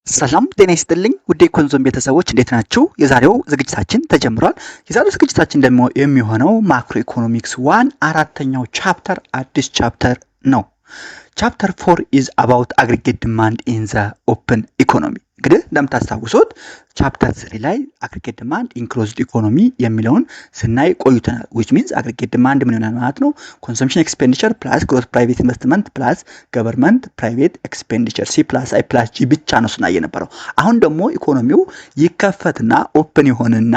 ሰላም ጤና ይስጥልኝ ውድ የኮንዞም ቤተሰቦች እንዴት ናችሁ? የዛሬው ዝግጅታችን ተጀምሯል። የዛሬው ዝግጅታችን ደግሞ የሚሆነው ማክሮ ኢኮኖሚክስ 1 አራተኛው ቻፕተር አዲስ ቻፕተር ነው። ቻፕተር 4 is about aggregate demand in the open economy። እንግዲህ እንደምታስታውሱት ቻፕተር 3 ላይ aggregate demand in closed economy የሚለውን ስናይ ቆይተናል። which means aggregate demand ምን ይሆናል ማለት ነው? consumption expenditure plus gross private investment plus government private expenditure C plus I plus G ብቻ ነው ስናይ የነበረው። አሁን ደግሞ ኢኮኖሚው ይከፈትና ኦፕን ይሆንና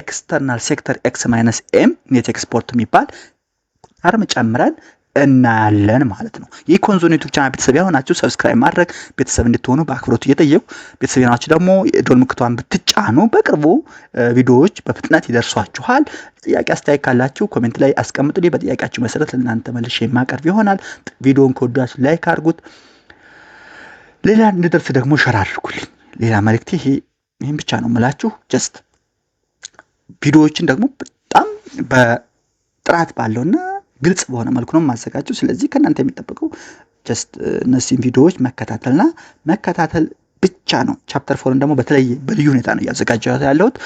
ኤክስተርናል ሴክተር X minus M ኔት ኤክስፖርት የሚባል አርም ጨምረን እናያለን ማለት ነው። የኮንዞም ዩቲዩብ ቻናል ቤተሰብ ያሆናችሁ ሰብስክራይብ ማድረግ ቤተሰብ እንድትሆኑ በአክብሮት እየጠየቁ ቤተሰብ ያሆናችሁ ደግሞ የደወል ምልክቷን ብትጫኑ በቅርቡ ቪዲዮዎች በፍጥነት ይደርሷችኋል። ጥያቄ አስተያየት ካላችሁ ኮሜንት ላይ አስቀምጡልኝ። በጥያቄያችሁ መሰረት ለእናንተ መልሼ የማቀርብ ይሆናል። ቪዲዮውን ከወዳችሁ ላይክ አድርጉት። ሌላ እንድደርስ ደግሞ ሸር አድርጉልኝ። ሌላ መልእክቴ ይሄን ብቻ ነው የምላችሁ። ጀስት ቪዲዮዎችን ደግሞ በጣም በጥራት ባለውና ግልጽ በሆነ መልኩ ነው ማዘጋጀው። ስለዚህ ከእናንተ የሚጠበቀው ጀስት እነዚህን ቪዲዮዎች መከታተል ብቻ ነው። ቻፕተር 4 ደግሞ በተለይ በልዩ ሁኔታ ነው ያዘጋጀው ያለሁት።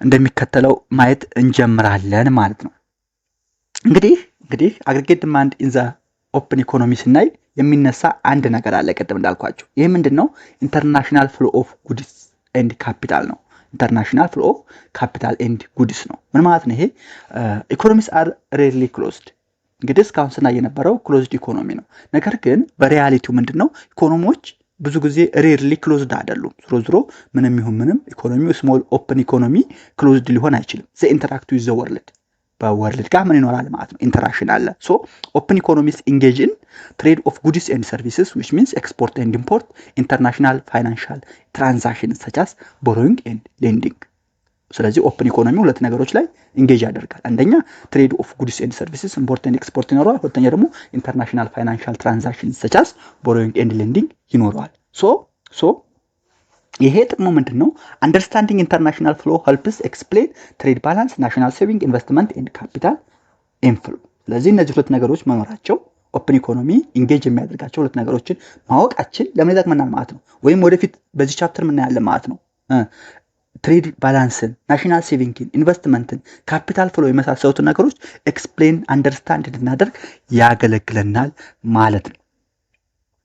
እንደሚከተለው ማየት እንጀምራለን ማለት ነው። እንግዲህ አግሪጌት ዲማንድ ኢን ዘ ኦፕን ኢኮኖሚ ስናይ የሚነሳ አንድ ነገር አለ ቅድም እንዳልኳችሁ። ይሄ ምንድነው? ኢንተርናሽናል ፍሎ ኦፍ ጉድስ ኤንድ ካፒታል ነው። ኢንተርናሽናል ፍሎ ኦፍ ካፒታል ኤንድ ጉድስ ነው። ምን ማለት ነው ይሄ? ኢኮኖሚስ አር ሬርሊ ክሎዝድ። እንግዲህ እስካሁን ስናይ የነበረው ክሎዝድ ኢኮኖሚ ነው። ነገር ግን በሪያሊቲው ምንድነው? ኢኮኖሚዎች ብዙ ጊዜ ሬርሊ ክሎዝድ አይደሉም። ዞሮ ምንም ይሁን ምንም ኢኮኖሚው ስሞል ኦፕን ኢኮኖሚ ክሎዝድ ሊሆን አይችልም። ዘ ኢንተራክት ዊዝ ዘ ወርልድ በወርልድ ጋር ምን ይኖራል ማለት ነው? ኢንተራክሽን አለ። ሶ ኦፕን ኢኮኖሚስ ኢንጌጅ ኢን ትሬድ ኦፍ ጉድስ ኤንድ ሰርቪስስ which means export and import, international financial transactions such as borrowing and lending። ስለዚህ ኦፕን ኢኮኖሚ ሁለት ነገሮች ላይ ኢንጌጅ ያደርጋል። አንደኛ ትሬድ ኦፍ ጉድስ ኤንድ ሰርቪስስ ኢምፖርት ኤንድ ኤክስፖርት ይኖረዋል። ሁለተኛ ደግሞ ኢንተርናሽናል ፋይናንሻል ትራንዛክሽንስ such as borrowing and lending ይኖረዋል። ሶ ይሄ ጥቅሙ ምንድነው? አንደርስታንዲንግ ኢንተርናሽናል ፍሎ ሄልፕስ ኤክስፕሌን ትሬድ ባላንስ፣ ናሽናል ሴቪንግ፣ ኢንቨስትመንት ኤንድ ካፒታል ኢንፍሎ። ስለዚህ እነዚህ ሁለት ነገሮች መኖራቸው ኦፕን ኢኮኖሚ ኢንጌጅ የሚያደርጋቸው ሁለት ነገሮችን ማወቃችን ለምን ይጠቅመናል ማለት ነው። ወይም ወደፊት በዚህ ቻፕተር ምን እናያለን ማለት ነው። ትሬድ ባላንስን፣ ናሽናል ሴቪንግን፣ ኢንቨስትመንትን፣ ካፒታል ፍሎ የመሳሰሉትን ነገሮች ኤክስፕሌን አንደርስታንድ እንድናደርግ ያገለግለናል ማለት ነው።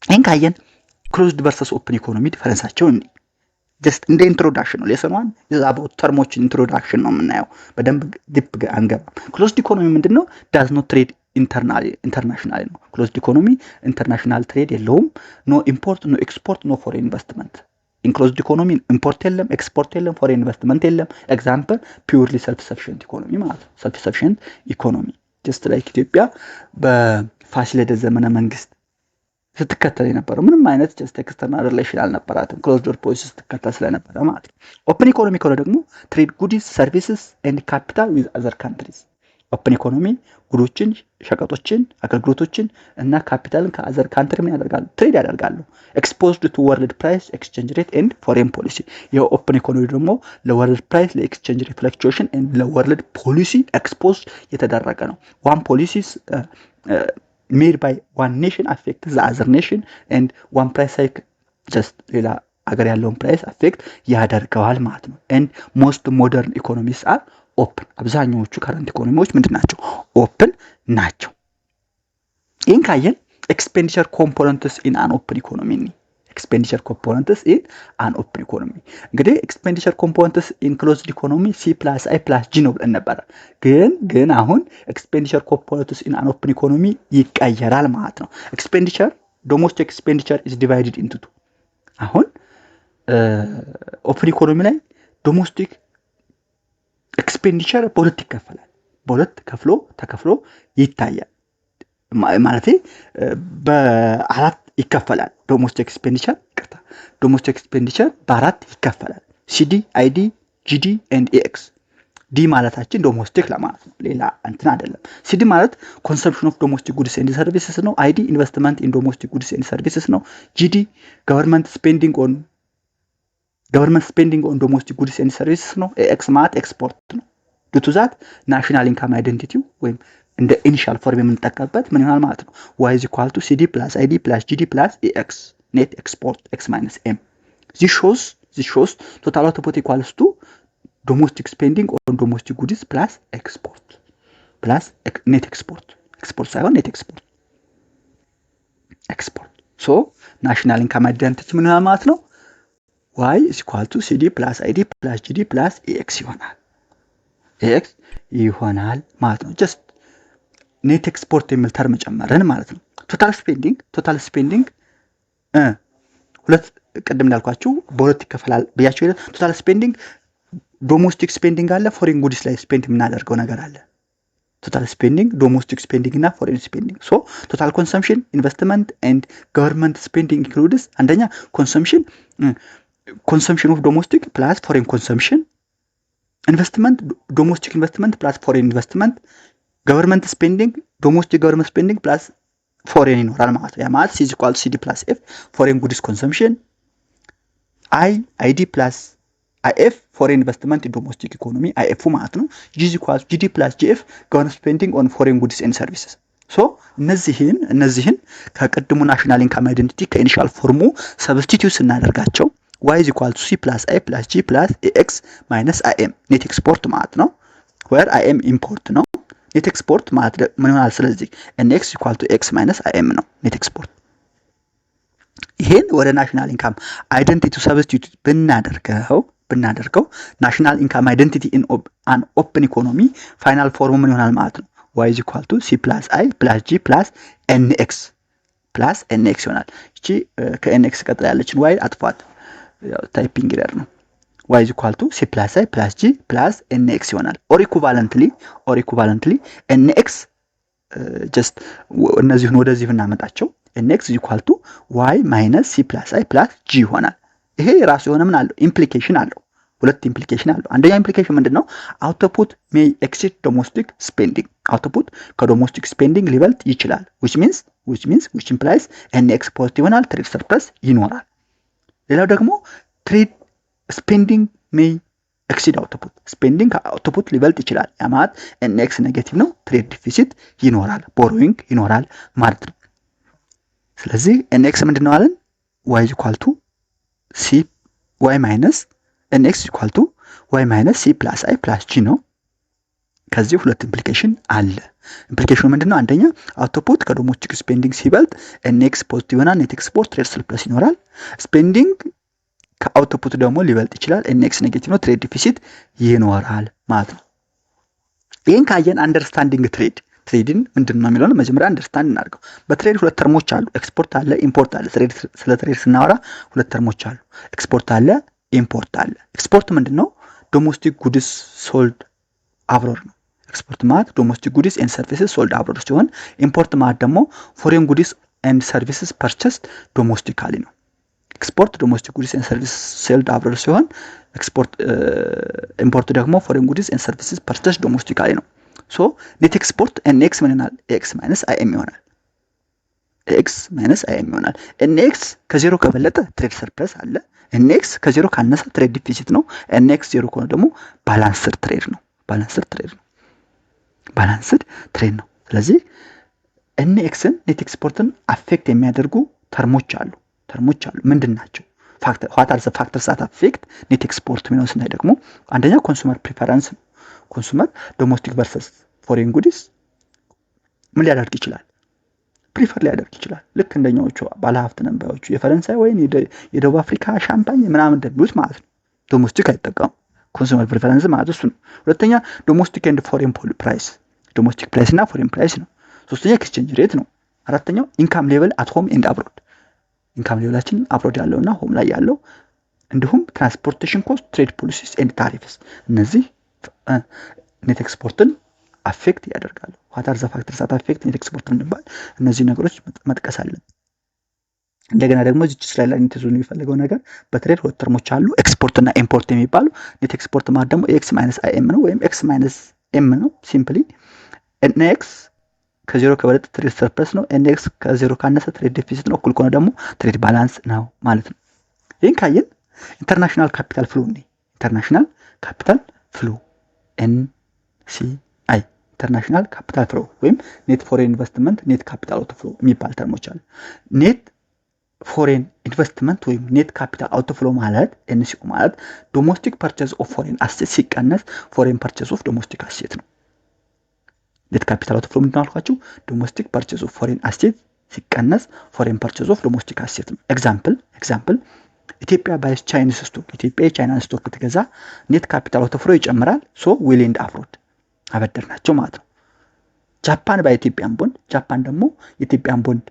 ይህን ካየን ክሎዝድ ቨርሰስ ኦፕን ኢኮኖሚ ዲፈረንሳቸው ጀስት እንደ ኢንትሮዳክሽን ነው። ሌሰን 1 አባውት ተርሞችን ኢንትሮዳክሽን ነው የምናየው። በደንብ ዲፕ አንገባም። ክሎዝድ ኢኮኖሚ ምንድነው? ዳዝ ኖት ትሬድ ኢንተርናሽናል ነው። ክሎዝድ ኢኮኖሚ ኢንተርናሽናል ትሬድ የለውም። ኖ ኢምፖርት ኖ ኤክስፖርት ኖ ፎሬን ኢንቨስትመንት። ኢንክሎዝድ ኢኮኖሚ ኢምፖርት የለም፣ ኤክስፖርት የለም፣ ፎሬን ኢንቨስትመንት የለም። ኤግዛምፕል ፒውርሊ ሰልፍ ሰፊሽንት ኢኮኖሚ ማለት ነው። ሰልፍ ሰፊሽንት ኢኮኖሚ ጀስት ላይክ ኢትዮጵያ በፋሲለደስ ዘመነ መንግስት ስትከተል የነበረው ምንም አይነት ጀስት ኤክስተርናል ሪሌሽን አልነበራትም። ክሎዝድ ዶር ፖሊሲ ስትከተል ስለነበረ ማለት ነው። ኦፕን ኢኮኖሚ ከሆነ ደግሞ ትሬድ ጉድስ ሰርቪስስ ኤንድ ካፒታል ዊዝ አዘር ካንትሪስ። ኦፕን ኢኮኖሚ ጉዶችን፣ ሸቀጦችን፣ አገልግሎቶችን እና ካፒታልን ከአዘር ካንትሪ ምን ያደርጋሉ? ትሬድ ያደርጋሉ። ኤክስፖዝድ ቱ ወርልድ ፕራይስ ኤክስቼንጅ ሬት ኤንድ ፎሬን ፖሊሲ። የኦፕን ኢኮኖሚ ደግሞ ለወርልድ ፕራይስ ለኤክስቼንጅ ሬት ፍለክቹዌሽን ኤንድ ለወርልድ ፖሊሲ ኤክስፖዝድ የተደረገ ነው። ዋን ፖሊሲስ made by one nation affects the other nation and one price hike just ሌላ አገር ያለውን ፕራይስ አፌክት ያደርገዋል ማለት ነው። and most modern economies are open። አብዛኛዎቹ ከረንት ኢኮኖሚዎች ምንድናቸው? ኦፕን ናቸው። ይህን ካየን expenditure components in an open economy expenditure components in an open economy እንግዲህ expenditure components in closed economy C plus I plus G ነው ብለን ነበር። ግን አሁን expenditure components in an open economy ይቀየራል ማለት ነው። expenditure domestic expenditure is divided into two። አሁን open economy ላይ domestic expenditure በሁለት ይከፈላል። በሁለት ተከፍሎ ይታያል ማለት በአራት ይከፈላል። ዶሜስቲክ ኤክስፔንዲቸር በአራት ይከፈላል። ሲዲ፣ አይዲ፣ ጂዲ ኤንድ ኤክስ። ዲ ማለታችን ዶሜስቲክ ለማለት ነው፣ ሌላ እንትን አይደለም። ሲዲ ማለት ኮንሰምፕሽን ኦፍ ዶሜስቲክ ጉድስ ኤንድ ሰርቪስስ ነው። አይዲ ኢንቨስትመንት ኢን ዶሜስቲክ ጉድስ ኤንድ ሰርቪስስ ነው። ጂዲ ገቨርንመንት ስፔንዲንግ ኦን ዶሜስቲክ ጉድስ ኤንድ ሰርቪስስ ነው። ኤክስ ማለት ኤክስፖርት ነው። ዱ ቱ ዛት ናሽናል ኢንካም አይደንቲቲው ወይም እንደ ኢኒሻል ፎርም የምንጠቀምበት ምን ይሆናል ማለት ነው? y = cd + id + gd + ex net export x minus m. This shows total output equals to domestic spending on domestic goods plus export plus net export. Export ሳይሆን net export. So national income identity ምን ማለት ነው? y is equal to cd plus id plus gd plus ax ይሆናል ማለት ነው። just net export የሚል ተርም ጨመረን ማለት ነው። total spending ሁለት ቀደም እንዳልኳችሁ በሁለት ይከፈላል በያቸው። total spending domestic spending አለ፣ foreign goods ላይ spend የምናደርገው ነገር አለ። total spending domestic spending እና foreign spending. so total consumption, investment and government spending includes አንደኛ consumption of domestic plus foreign consumption, investment domestic investment plus foreign investment, government spending domestic government spending plus foreign ይኖራል ማለት ነው። ያ ማለት c is equal to cd plus f foreign goods consumption, id plus if foreign investment in domestic economy if ማለት ነው። g is equal to gd plus gf government spending on foreign goods and services. so እነዚህን ከቀድሙ ናሽናል ኢንካም አይደንቲቲ ከኢኒሻል ፎርሙ ሰብስቲቲዩት ስናደርጋቸው y is equal to c plus i plus g plus ax minus im net export ማለት ነው። where im import ነው። net export ማለት ምን ይሆናል? ስለዚህ nx equal to x minus im ነው net export። ይሄን ወደ ናሽናል ኢንካም አይደንቲቲ ሰብስቲቲዩት ብናደርገው ናሽናል ኢንካም አይደንቲቲ ኢን አን ኦፕን ኢኮኖሚ ፋይናል ፎርሙ ምን ይሆናል ማለት ነው? y is equal to c plus i plus g plus nx ይሆናል። እቺ ከnx ቀጥላ ያለችን y አጥፋት፣ ታይፒንግ ኤረር ነው። y is equal to c plus i plus g plus nx ይሆናል። or equivalently nx just እነዚህን ወደዚህ ብናመጣቸው nx is equal to y minus c plus i plus g ይሆናል። ይሄ ራሱ የሆነ ምን አለው? ኢምፕሊኬሽን አለው። ሁለት ኢምፕሊኬሽን አለው። አንደኛ ኢምፕሊኬሽን ምንድነው? አውትፑት may exceed domestic spending። አውትፑት ከዶሜስቲክ ስፔንዲንግ ሊበልጥ ይችላል። which implies nx ፖዚቲቭ ይሆናል፣ ትሬድ ሰርፕለስ ይኖራል። ሌላው ደግሞ ትሬድ ስፔንዲንግ may exceed output። ስፔንዲንግ ከአውትፑት ሊበልጥ ይችላል። ያ ማለት nx ኔጌቲቭ ነው፣ ትሬድ ዲፊሲት ይኖራል፣ ቦሮዊንግ ይኖራል ማለት ነው። ስለዚህ nx ምንድነው አለን? y is equal to c y minus nx is equal to y minus c plus i plus g ነው። ከዚህ ሁለት ኢምፕሊኬሽን አለ። ኢምፕሊኬሽኑ ምንድነው? አንደኛ አውትፑት ከዶሜስቲክ ስፔንዲንግ ሲበልጥ nx ፖዚቲቭ እና ኔት ኤክስፖርት ትሬድ ሰርፕለስ ይኖራል። ስፔንዲንግ ከአውትፑት ደግሞ ሊበልጥ ይችላል፣ nx ኔጌቲቭ ነው፣ ትሬድ ዲፊሲት ይኖራል ማለት ነው። ይሄን ካየን አንደርስታንዲንግ ትሬድን ምንድነው የሚለውን መጀመሪያ አንደርስታንድ እናድርገው። በትሬድ ሁለት ተርሞች አሉ፣ ኤክስፖርት አለ፣ ኢምፖርት አለ። ስለ ትሬድ ስናወራ ሁለት ተርሞች አሉ፣ ኤክስፖርት አለ፣ ኢምፖርት አለ። ኤክስፖርት ምንድነው? ዶሜስቲክ ጉድስ ሶልድ አብሮድ ነው። ኤክስፖርት ማለት ዶሜስቲክ ጉድስ ኤንድ ሰርቪስስ ሶልድ አብሮድ ሲሆን ኢምፖርት ማለት ደግሞ ፎሬን ጉድስ ኤንድ ሰርቪስስ ፐርቸስድ ዶሜስቲካሊ ነው። ኤክስፖርት ዶሜስቲክ ጉድስ ኤንድ ሰርቪስስ ሶልድ አብሮድ ሲሆን ኢምፖርት ደግሞ ፎሬን ጉድስ ኤንድ ሰርቪስስ ፐርቸስድ ዶሜስቲካሊ ነው። ሶ ኔት ኤክስፖርት nx ምን ይሆናል? x minus im ይሆናል። nx ከዜሮ ከበለጠ ትሬድ ሰርፕለስ አለ። nx ከዜሮ ካነሰ ትሬድ ዲፊሲት ነው። nx ዜሮ ከሆነ ደግሞ ባላንስድ ትሬድ ነው። ስለዚህ nxን ኔት ኤክስፖርትን አፌክት የሚያደርጉ ተርሞች አሉ። ምንድን ናቸው? what are the factors that affect net export የሚለውን ስናይ ደግሞ አንደኛ ኮንሱመር ፕሪፈረንስ ነው። ኮንሱመር ዶሜስቲክ ቨርሰስ ፎሬን ጉድስ ምን ሊያደርግ ይችላል? ፕሪፈር ሊያደርግ ይችላል። ልክ እንደኛዎቹ ባለሀብት ነንባዮቹ የፈረንሳይ ወይን የደቡብ አፍሪካ ሻምፓኝ ምናምን እንደሚሉት ማለት ነው። ዶሜስቲክ አይጠቀሙ። ኮንሱመር ፕሪፈረንስ ማለት እሱ ነው። ሁለተኛ ዶሜስቲክ ኤንድ ፎሬን ፕራይስ፣ ዶሜስቲክ ፕራይስ እና ፎሬን ፕራይስ ነው። ሶስተኛ ኤክስቼንጅ ሬት ነው። አራተኛው ኢንካም ሌቨል አት ሆም ኤንድ አብሮድ፣ ኢንካም ሌቨላችን አብሮድ ያለውና ሆም ላይ ያለው፣ እንዲሁም ትራንስፖርቴሽን ኮስት፣ ትሬድ ፖሊሲስ ኤንድ ታሪፍስ። እነዚህ ኔት ኤክስፖርትን አፌክት ያደርጋሉ። what are the factors that affect ኔት ኤክስፖርት እንባል እነዚህ ነገሮች መጥቀስ አለን። እንደገና ደግሞ እዚህ ስላይድ ላይ እንተዙ የሚፈልገው ነገር በትሬድ ሁለት ተርሞች አሉ፣ ኤክስፖርት እና ኢምፖርት የሚባሉ። ኔት ኤክስፖርት ማለት ደግሞ x minus im ነው ወይም x minus m ነው። ሲምፕሊ nx ከዜሮ ከበለጠ ትሬድ ሰርፕለስ ነው፣ nx ከዜሮ ካነሰ ትሬድ ዲፊሲት ነው፣ እኩል ከሆነ ደግሞ ትሬድ ባላንስ ነው ማለት ነው። ይሄን ካየን ኢንተርናሽናል ካፒታል ፍሎ NCI ኢንተርናሽናል ካፒታል ፍሎ ወይም ኔት ፎሬን ኢንቨስትመንት፣ ኔት ካፒታል አውት ፍሎ የሚባል ተርሞች አሉ። ኔት ፎሬን ኢንቨስትመንት ወይም ኔት ካፒታል አውትፍሎ ማለት ኤንሲኦ ማለት ዶሜስቲክ ፐርቼዝ ኦፍ ፎሬን አሴት ሲቀነስ ፎሬን ፐርቼዝ ኦፍ ዶሜስቲክ አሴት ነው። ኔት ካፒታል አውትፍሎ ምንድን ነው አልኳችሁ? ዶሜስቲክ ፐርቼዝ ኦፍ ፎሬን አሴት ሲቀነስ ፎሬን ፐርቼዝ ኦፍ ዶሜስቲክ አሴት ነው። ኤግዛምፕል ኢትዮጵያ ባይስ ቻይኒስ ስቶክ፣ ኢትዮጵያ የቻይናን ስቶክ ብትገዛ ኔት ካፒታል አውትፍሎ ይጨምራል። ሶ ዊል ኤንድ አፍሮድ አበደርናቸው ማለት ነው። ጃፓን ባይ ኢትዮጵያን ቦንድ፣ ጃፓን ደግሞ የኢትዮጵያን ቦንድ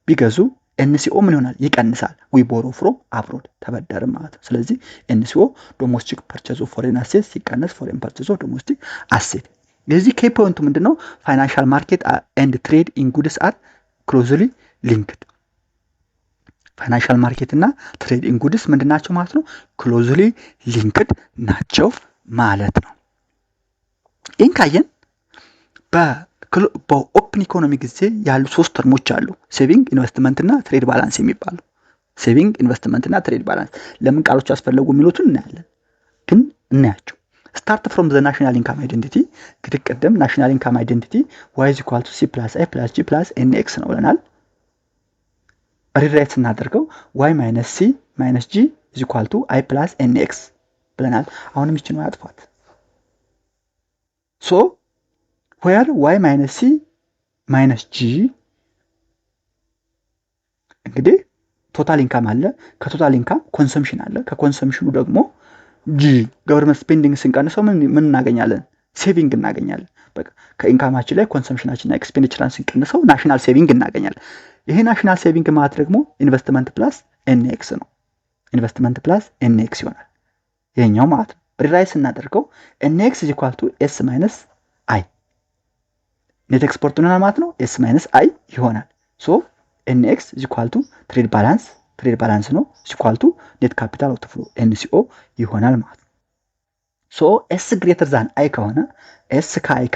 ቢገዙ ኤንሲኦ ምን ይሆናል? ይቀንሳል። ዊ ቦሮ ፍሮም አብሮድ ተበደርም ማለት ነው። ስለዚህ ኤንሲኦ ዶሜስቲክ ፐርቼዝ ኦፍ ፎሬን አሴት ሲቀነስ ፎሬን ፐርቼዝ ኦፍ ዶሜስቲክ አሴት። የዚህ ኬ ፖይንቱ ምንድነው? ፋይናንሻል ማርኬት ኤንድ ትሬድ ኢን ጉድስ አር ክሎዝሊ ሊንክድ። ፋይናንሻል ማርኬት እና ትሬድ ኢን ጉድስ ምንድናቸው ማለት ነው? ክሎዝሊ ሊንክድ ናቸው ማለት ነው። ይህን ካየን በኦፕን ኢኮኖሚ ጊዜ ያሉ 3 ተርሞች አሉ። ሴቪንግ፣ ኢንቨስትመንት እና ትሬድ ባላንስ የሚባሉ። ሴቪንግ፣ ኢንቨስትመንት እና ትሬድ ባላንስ ለምን ቃሎች ያስፈለጉ የሚሉትን እናያለን። ግን እናያቸው። ስታርት ፍሮም ዘ ናሽናል ኢንካም አይደንቲቲ። እንግዲህ ቀደም ናሽናል ኢንካም አይደንቲቲ ዋይ ኢዝ ኢኳል ቱ ሲ ፕላስ አይ ፕላስ ጂ ፕላስ ኤን ኤክስ ነው ብለናል። ሪራይት ስናደርገው ዋይ ማይነስ ሲ ማይነስ ጂ ኢዝ ኢኳል ቱ አይ ፕላስ ኤን ኤክስ ብለናል። አሁንም ይችን ማጥፋት ሶ where y minus c minus g እንግዲህ ቶታል ኢንካም አለ። ከቶታል ኢንካም ኮንሰምፕሽን አለ። ከኮንሰምፕሽኑ ደግሞ ጂ ገቨርንመንት ስፔንዲንግ ስንቀንሰው ምን እናገኛለን? ሴቪንግ እናገኛለን። በቃ ከኢንካማችን ላይ ኮንሰምፕሽናችንና ኤክስፔንዲቸርን ስንቀንሰው ናሽናል ሴቪንግ እናገኛለን። ይሄ ናሽናል ሴቪንግ ማለት ደግሞ ኢንቨስትመንት ፕላስ ኤንኤክስ ነው። ኢንቨስትመንት ፕላስ ኤንኤክስ ይሆናል ይሄኛው ማለት ነው። ሪራይት ስናደርገው ኤንኤክስ ኢዝ ኢኳል ቱ ኤስ ማይነስ አይ ኔት ኤክስፖርት ነው ማለት ነው። ኤስ ማይነስ አይ ይሆናል። ሶ ኤንኤክስ ኢዝ ኢኳል ቱ ትሬድ ባላንስ ነው ኢዝ ኢኳል ቱ ኔት ካፒታል አውትፍሎ ኤንሲኦ ይሆናል ማለት ነው። ሶ ኤስ ግሬተር ዛን አይ ከሆነ ኤስ ከአይ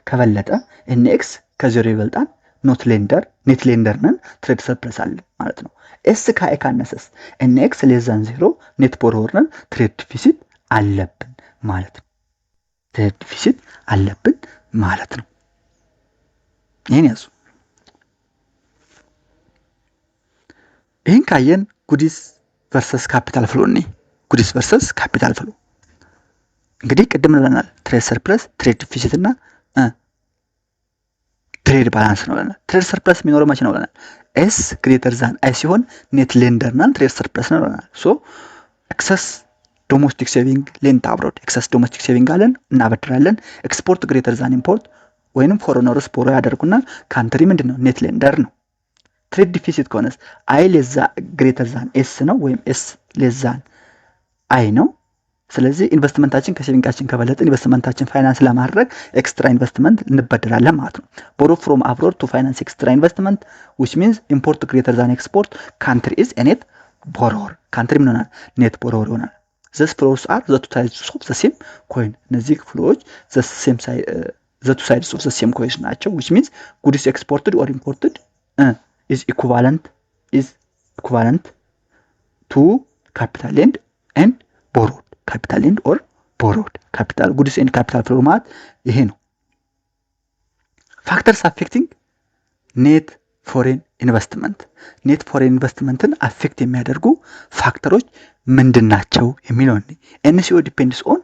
ከበለጠ ኤንኤክስ ከዜሮ ይበልጣል። ኔት ሌንደር ነን ትሬድ ሰርፕለስ አለ ማለት ነው። ኤስ ከአይ ካነሰስ ኤንኤክስ ሌስ ዛን ዜሮ ኔት ቦሮወር ነን ትሬድ ዲፊሲት አለብን ማለት ነው። ትሬድ ዲፊሲት አለብን ማለት ነው። ይሄን ያዙ። ይሄን ካየን ጉዲስ ቨርሰስ ካፒታል ፍሎ ነው። ጉዲስ ቨርሰስ ካፒታል ፍሎ እንግዲህ ቅድም ብለናል ትሬድ ሰርፕለስ፣ ትሬድ ዲፊሲት እና ትሬድ ባላንስ ነው ብለናል። ትሬድ ሰርፕለስ የሚኖረው መቼ ነው ብለናል? ኤስ ግሬተር ዛን አይ ሲሆን ኔት ሌንደር እና ትሬድ ሰርፕለስ ነው ብለናል። ሶ ኤክሰስ ዶሜስቲክ ሴቪንግ ሌንት አብሮድ ኤክሰስ ዶሜስቲክ ሴቪንግ አለን እናበድራለን። ኤክስፖርት ግሬተር ዛን ኢምፖርት ወይንም ፎሬነርስ ቦሮ ያደርጉና ካንትሪ ምንድነው? ኔት ሌንደር ነው። ትሬድ ዲፊሲት ከሆነስ አይ ሌዛ ግሬተር ዛን ኤስ ነው ወይም ኤስ ሌዛን አይ ነው። ስለዚህ ኢንቨስትመንታችን ከሴቪንጋችን ከበለጠ ኢንቨስትመንታችን ፋይናንስ ለማድረግ ኤክስትራ ኢንቨስትመንት እንበደራለን ማለት ነው። ቦሮ ፍሮም አብሮድ ቱ ፋይናንስ ኤክስትራ ኢንቨስትመንት which means import greater than export country is a net borrower country ምን ይሆናል? ኔት ቦሮወር ይሆናል። these flows are the two sides of the same coin እነዚህ ፍሎዎች the two sides of the same coin ናቸው which means goods exported or imported is equivalent to capital lend and borrowed capital lend or borrowed capital goods and capital flow ማለት ይሄ ነው። factors affecting net foreign investment net foreign investmentን አፌክት የሚያደርጉ ፋክተሮች ምንድናቸው የሚለው ነው። NCO depends on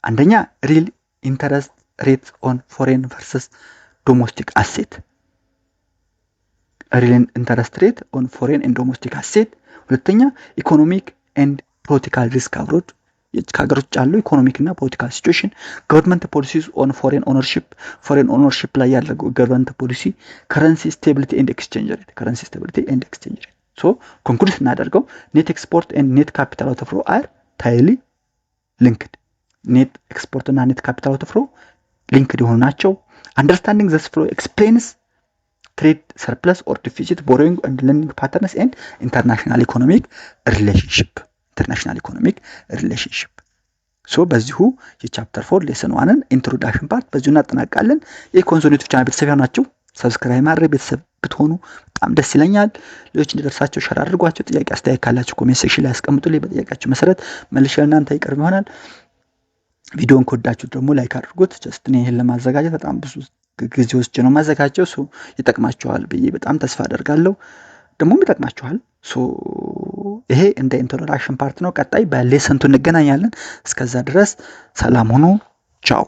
አንደኛ real interest rates on foreign versus domestic asset real interest rate on foreign and domestic asset ሁለተኛ ኢኮኖሚክ ኤንድ ፖለቲካል ሪስክ አብሮድ ከሀገሮች ያለው ኢኮኖሚክ እና ፖለቲካል ሲቹዌሽን ገቨርንመንት ፖሊሲስ ኦን ፎሬን ኦነርሺፕ ላይ ያለው ገቨርንመንት ፖሊሲ ከረንሲ ስቴቢሊቲ ኤንድ ኤክስቼንጅ ሬት ሶ ኮንክሉድ ስናደርገው ኔት ኤክስፖርት ኤንድ ኔት ካፒታል አውትፍሎ አር ታይሊ ሊንክድ ኔት ኤክስፖርት እና ኔት ካፒታል አውትፍሎ ሊንክድ የሆኑ ናቸው። አንደርስታንዲንግ ዘስ ፍሎ ኤክስፕሌንስ ትሬድ ሰርፕለስ ኦር ዲፊሲት ቦሮዊንግ ኤንድ ሌንዲንግ ፓተርንስ ኤንድ ኢንተርናሽናል ኢኮኖሚክ ሪሌሽንሺፕ ሶ በዚሁ የቻፕተር 4 ሌሰን 1ን ኢንትሮዳክሽን ፓርት በዚሁ እናጠናቃለን። የኮንሶኔት ቻናል ቤተሰብ ናቸው ሰብስክራይብ ማድረግ ቤተሰብ ብትሆኑ በጣም ደስ ይለኛል። ሌሎች እንዲደርሳቸው ሼር አድርጓቸው። ጥያቄ አስተያየት ካላችሁ ኮሜንት ሴክሽን ላይ አስቀምጡልኝ። በጥያቄያችሁ መሰረት መልሼ ለእናንተ ይቀርብ ይሆናል። ቪዲዮን ከወዳችሁ ደግሞ ላይክ አድርጉት። ጀስት እኔ ይሄን ለማዘጋጀት በጣም ብዙ ጊዜ ወስጄ ነው ማዘጋጀው። ሶ ይጠቅማችኋል ብዬ በጣም ተስፋ አደርጋለሁ። ደግሞ ይጠቅማችኋል። ይሄ እንደ ኢንትሮዳክሽን ፓርት ነው። ቀጣይ በሌሰንቱ እንገናኛለን። እስከዛ ድረስ ሰላም ሁኑ። ቻው